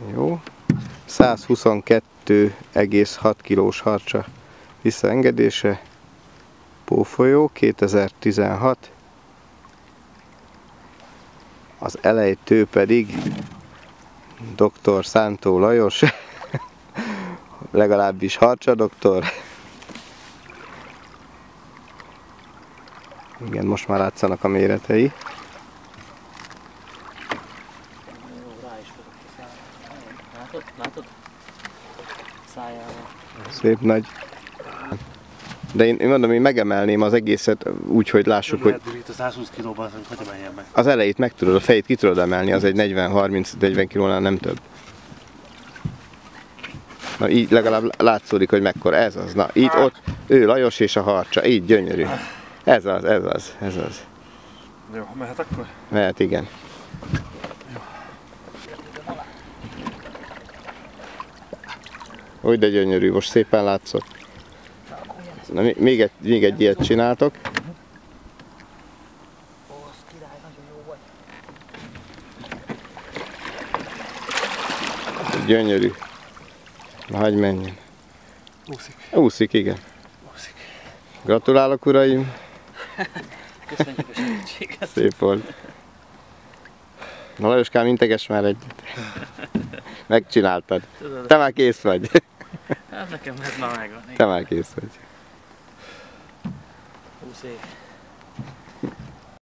Jó. 122,6 kilós harcsa visszaengedése. Pófolyó 2016. Az elejtő pedig Dr. Szántó Lajos, legalábbis harcsa doktor. Igen, most már látszanak a méretei. Látod? Szájával. Szép nagy. De én mondom, én megemelném az egészet úgy, hogy lássuk, hogy... Itt a 120 kilóban, hogy emeljem meg. Az elejét meg tudod, a fejét ki tudod emelni, az egy 40-30-40 kilónál nem több. Na így legalább látszódik, hogy mekkora ez az. Na itt ott ő Lajos és a harcsa, így gyönyörű. Ez az. Jó, mehet akkor? Mehet, igen. Úgy de gyönyörű, most szépen látszott. Na, még egy ilyet csináltok. Gyönyörű. Na, hagyj menjen. Úszik, igen. Gratulálok, uraim. Köszönjük a segítséget. Szép volt. Na Lajoskám, integes már egyet. Megcsináltad. Te már kész vagy. Hát nekem ez már megvan. Te már kész vagy. 20 év.